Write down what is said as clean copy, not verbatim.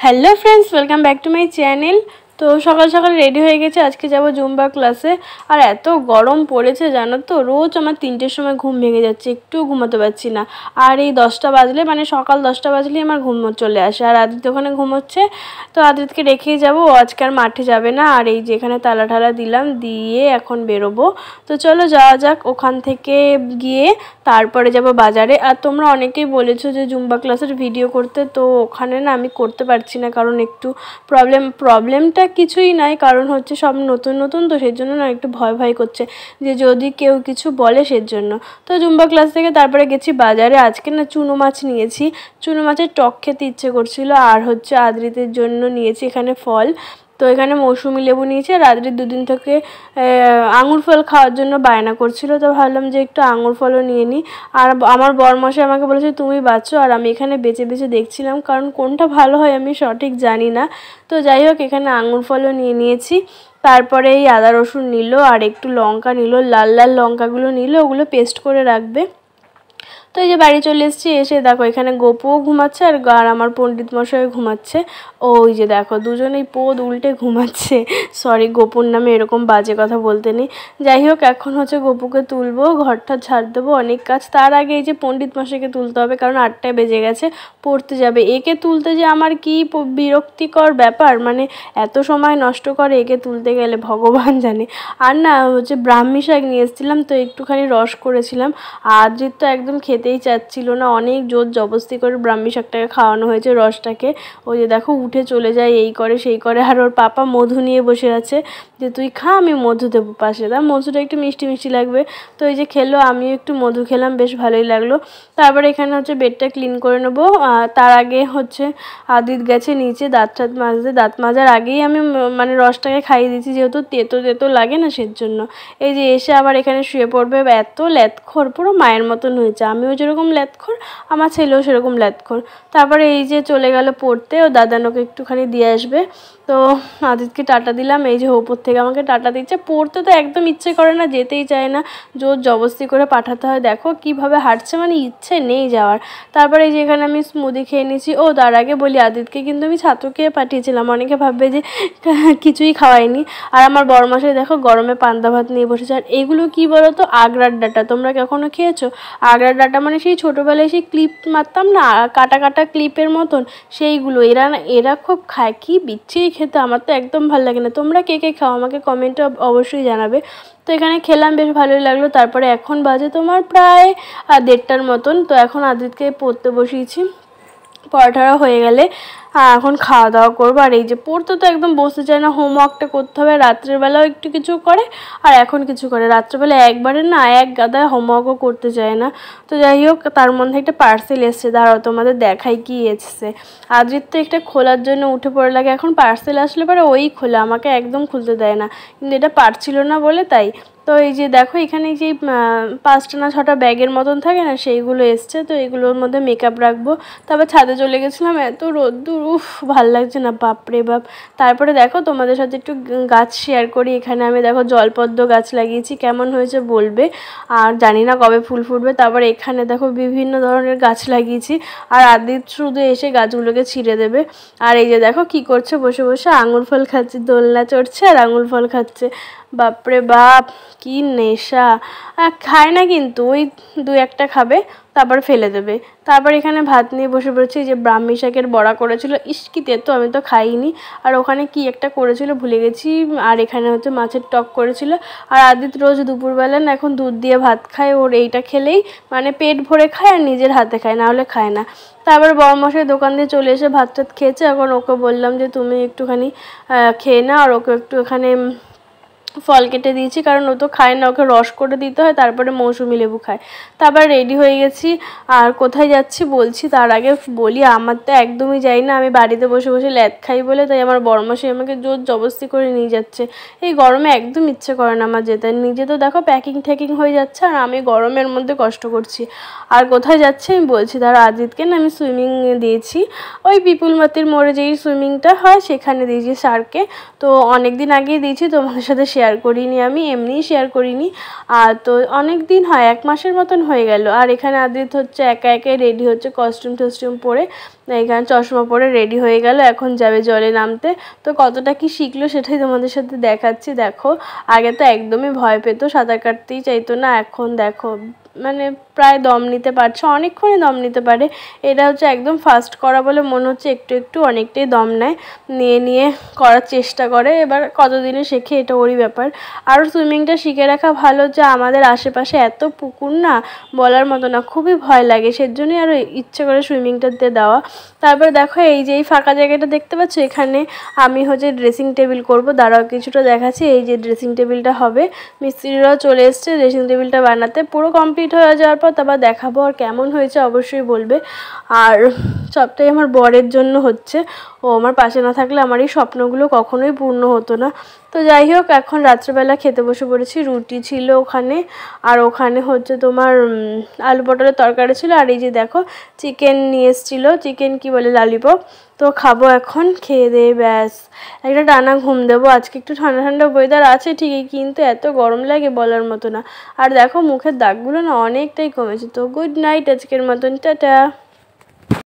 Hello friends, welcome back to my channel. তো সকাল সকাল রেডি হয়ে গেছে, আজকে যাব জুম্বা ক্লাসে। আর এত গরম পড়েছে জানো তো, রোজ আমার 3টের সময় ঘুম ভেঙে যাচ্ছে, একটু ঘুমাতে পারছি না। আর এই 10টা বাজলে মানে সকাল 10টা বাজলেই আমার ঘুম চলে আসে। আর আদিত্য ওখানে ঘুমোচ্ছে, তো আদিত্যকে রেখেই যাবো, ও আজকে আর মাঠে যাবে না। আর এই যেখানে তালা ঠালা দিলাম, দিয়ে এখন বেরোবো। তো চলো যাওয়া যাক। ওখান থেকে গিয়ে তারপরে যাব বাজারে। আর তোমরা অনেকেই বলেছো যে জুম্বা ক্লাসের ভিডিও করতে, তো ওখানে না আমি করতে পারছি না, কারণ একটু প্রবলেমটা কিছুই নাই, কারণ হচ্ছে সব নতুন নতুন, তো সেই জন্য না একটু ভয় ভয় করছে যে যদি কেউ কিছু বলে সেজন্য। তো জুম্বা ক্লাস থেকে তারপরে গেছি বাজারে। আজকে না চুনো মাছ নিয়েছি, চুনো মাছের টক খেতে ইচ্ছে করছিল। আর হচ্ছে আদ্রিতের জন্য নিয়েছি এখানে ফল। তো এখানে মৌসুমি লেবু নিয়েছি। আর আদ্রিত দুদিন থেকে আঙুর ফল খাওয়ার জন্য বায়না করছিল, তো ভাবলাম যে একটু আঙুর ফলও নিয়ে নিই। আর আমার বরমশাই আমাকে বলেছে তুমি বাঁচো, আর আমি এখানে বেছে বেছে দেখছিলাম, কারণ কোনটা ভালো হয় আমি সঠিক জানি না। তো যাই হোক, এখানে আঙুর ফলও নিয়ে নিয়েছি। তারপরে এই আদা রসুন নিল, আর একটু লঙ্কা নিল, লাল লাল লঙ্কাগুলো নিল, ওগুলো পেস্ট করে রাখবে। তো এই যে বাড়ি চলে এসেছি, এসে দেখো এখানে গোপুও ঘুমাচ্ছে, আর আমার পণ্ডিত মশাই ঘুমাচ্ছে। ওই যে দেখো দুজনেই পোদ উল্টে ঘুমাচ্ছে। সরি, গোপুর নামে এরকম বাজে কথা বলতে নেই। যাই হোক, এখন হচ্ছে গোপুকে তুলবো, ঘরটা ঝাড় দেবো, অনেক কাজ। তার আগে এই যে পণ্ডিত মশাইকে তুলতে হবে, কারণ 8টায় বেজে গেছে, পড়তে যাবে। একে তুলতে যে আমার কি বিরক্তিকর ব্যাপার, মানে এত সময় নষ্ট করে একে তুলতে গেলে, ভগবান জানে। আর না হচ্ছে ব্রাহ্মী শাক নিয়ে এসেছিলাম, তো একটুখানি রস করেছিলাম। আদ্রিত তো একদম খেতেই চাচ্ছিল না, অনেক জোর জবরদস্তি করে ব্রাহ্মী শাকটাকে খাওয়ানো হয়েছে, রসটাকে। ওই যে দেখো উঠে চলে যায়, এই করে সেই করে। আর ওর পাপা মধু নিয়ে বসে আছে যে তুই খা, আমি মধু দেবো পাশে, তার মধুটা একটু মিষ্টি মিষ্টি লাগবে। তো এই যে খেলো, আমিও একটু মধু খেলাম, বেশ ভালোই লাগলো। তারপরে এখানে হচ্ছে বেডটা ক্লিন করে নেবো। তার আগে হচ্ছে আদিত গেছে নিচে দাঁত মাজতে, দাঁত মাজার আগেই আমি মানে রসটাকে খাইয়ে দিয়েছি, যেহেতু তেতো তেতো লাগে না সেজন্য। এই যে এসে আবার এখানে শুয়ে পড়বে। এত ল্যাদখোর, পুরো মায়ের মতন হয়েছে। আমিও যেরকম ল্যাদখোর, আমার ছেলেও সেরকম ল্যাদখোর। তারপরে এই যে চলে গেল পড়তে, ও দাদানোকে একটুখানি দিয়ে আসবে। তো আদিতকে টাটা দিলাম, এই যে ওপর থেকে আমাকে টাটা দিচ্ছে। পড়তে তো একদম ইচ্ছে করে না, যেতেই চায় না, জোর জবরদস্তি করে পাঠাতে হয়। দেখো কিভাবে হাঁটছে, মানে ইচ্ছে নেই যাওয়ার। তারপরে এই যে এখানে আমি স্মুদি খেয়ে নিয়েছি। ও তার আগে বলি, আদিতকে কিন্তু আমি ছাতু খেয়ে পাঠিয়েছিলাম, অনেকে ভাববে যে কিছুই খাওয়াইনি। আর আমার বড়মশাই দেখো গরমে পান্তা ভাত নিয়ে বসেছে। আর এগুলো কি বলো তো, আগ্রার ডাঁটা। তোমরা কখনো খেয়েছো আগ্রার ডাঁটা? মানে সেই ছোটোবেলায় সেই ক্লিপ মারতাম না, কাটা কাটা ক্লিপের মতন, সেইগুলো। এরা খুব খায়, কি বিচ্ছিরি খেতে, আমার তো একদম ভালো লাগে না। তোমরা কে কে খাও আমাকে কমেন্টে অবশ্যই জানাবে। তো এখানে খেলাম, বেশ ভালোই লাগলো। তারপরে এখন বাজে তোমার প্রায় 1:30টার মতন। তো এখন আদিতকে পড়তে বসিয়েছি, পড়াটা হয়ে গেলে এখন খাওয়া দাওয়া করবো। আর এই যে পড়তে তো একদম বসতে চায় না, হোমওয়ার্কটা করতে হবে। রাত্রের বেলাও একটু কিছু করে, আর এখন কিছু করে। রাত্রেবেলা একবারে না এক গাদায় হোমওয়ার্কও করতে চায় না। তো যাই হোক, তার মধ্যে একটা পার্সেল এসছে, দাঁড়াও তোমাদের দেখাই কি এসছে। আদ্রিত তো একটা খোলার জন্য উঠে পড়ে লাগে, এখন পার্সেল আসলে পরে ওই খোলা, আমাকে একদম খুলতে দেয় না, কিন্তু এটা পারছিল না বলে তাই। তো এই যে দেখো এখানে যে 5টা না 6টা ব্যাগের মতন থাকে না, সেইগুলো এসছে। তো এগুলোর মধ্যে মেকআপ রাখবো। তারপর ছাদে চলে গেছিলাম, এত রোদ্দুর, উফ ভাল লাগছে না, বাপরে বাপ। তারপরে দেখো তোমাদের সাথে একটু গাছ শেয়ার করি। এখানে আমি দেখো জলপদ্ম গাছ লাগিয়েছি, কেমন হয়েছে বলবে, আর জানি না কবে ফুল ফুটবে। তারপর এখানে দেখো বিভিন্ন ধরনের গাছ লাগিয়েছি, আর আদিত শুধু এসে গাছগুলোকে ছিঁড়ে দেবে। আর এই যে দেখো কি করছে, বসে বসে আঙুর ফল খাচ্ছে, দোলনা চড়ছে আর আঙুর ফল খাচ্ছে। বাপরে বাপ, কি নেশা। খায় না কিন্তু, ওই 2-1টা খাবে, তারপর ফেলে দেবে। তারপর এখানে ভাত নিয়ে বসে পড়েছি। যে ব্রাহ্মী শাকের বড়া করেছিল, ইস কি তেতো, আমি তো খাইনি। আর ওখানে কি একটা করেছিল ভুলে গেছি। আর এখানে হচ্ছে মাছের টক করেছিল। আর আদিত রোজ দুপুরবেলা না এখন দুধ দিয়ে ভাত খায়, ওর এইটা খেলেই মানে পেট ভরে খায়, আর নিজের হাতে খায়, না হলে খায় না। তারপর বড়মশাই দোকান দিয়ে চলে এসে ভাত টাত খেয়েছে। এখন ওকে বললাম যে তুমি একটুখানি খেয়ে না, আর ওকে একটু এখানে ফল কেটে দিয়েছি, কারণ ও তো খায় না, ওকে রস করে দিতে হয়, তারপরে মৌসুমি লেবু খায়। তারপর রেডি হয়ে গেছি। আর কোথায় যাচ্ছি বলছি, তার আগে বলি আমার তো একদমই যাই না, আমি বাড়িতে বসে বসে ল্যাদ খাই বলে, তাই আমার বড়মশাই আমাকে জোর জবরদস্তি করে নিয়ে যাচ্ছে। এই গরমে একদম ইচ্ছে করে না আমার যেতে। নিজে তো দেখো প্যাকিং ট্যাকিং হয়ে যাচ্ছে, আর আমি গরমের মধ্যে কষ্ট করছি। আর কোথায় যাচ্ছে আমি বলছি, তার আদিতকে না আমি সুইমিং দিয়েছি, ওই পিপুলমাতির মোড়ে যেই সুইমিংটা হয় সেখানে দিয়েছি সারকে। তো অনেক দিন আগেই দিয়েছি, তোমাদের সাথে শেয়ার শেয়ার করিনি, আমি এমনিই শেয়ার করিনি। আর তো অনেক দিন হয়, 1 মাসের মতন হয়ে গেল। আর এখানে আদিত হচ্ছে একা একাই রেডি হচ্ছে, কস্টিউম টস্টিউম পরে এখানে চশমা পরে রেডি হয়ে গেল, এখন যাবে জলে নামতে। তো কতটা কি শিখলো সেটাই তোমাদের সাথে দেখাচ্ছি। দেখো আগে তো একদমই ভয় পেত, সাঁতার কাটতেই চাইতো না, এখন দেখো মানে প্রায় দম নিতে পারছে, অনেকক্ষণই দম নিতে পারে। এটা হচ্ছে একদম ফার্স্ট করা বলে মনে হচ্ছে, একটু একটু অনেকটাই দম নেয়, নিয়ে করার চেষ্টা করে। এবার কতদিনে শেখে এটা ওরই ব্যাপার। আর সুইমিংটা শিখে রাখা ভালো, যে আমাদের আশেপাশে এত পুকুর না বলার মতো না, খুবই ভয় লাগে, সেজন্যই আরও ইচ্ছে করে সুইমিংটাতে দেওয়া। তারপর দেখো এই যে এই ফাঁকা জায়গাটা দেখতে পাচ্ছ, এখানে আমি হচ্ছে ড্রেসিং টেবিল করব। দাঁড়াও কিছুটা দেখাচ্ছি। এই যে ড্রেসিং টেবিলটা হবে, মিস্ত্রিরাও চলে এসছে ড্রেসিং টেবিলটা বানাতে। পুরো কমপ্লিট হয়ে যাওয়ার পর তারপর দেখাবো আর কেমন হয়েছে অবশ্যই বলবে। আর সবটাই আমার বরের জন্য হচ্ছে, ও আমার পাশে না থাকলে আমার এই স্বপ্নগুলো কখনোই পূর্ণ হতো না। তো যাই হোক, এখন রাত্রেবেলা খেতে বসে পড়েছি। রুটি ছিল ওখানে, আর ওখানে হচ্ছে তোমার আলু পটলের তরকারি ছিল। আর এই যে দেখো চিকেন নিয়ে এসেছিলো, চিকেন কি বলে ললিপপ। তো খাবো এখন, খেয়ে দিয়ে ব্যাস একটা টানা ঘুম দেবো। আজকে একটু ঠান্ডা ঠান্ডা ওয়েদার আছে ঠিকই, কিন্তু এত গরম লাগে বলার মতো না। আর দেখো মুখের দাগগুলো না অনেকটাই কমেছে। তো গুড নাইট আজকের মতন, টাটা।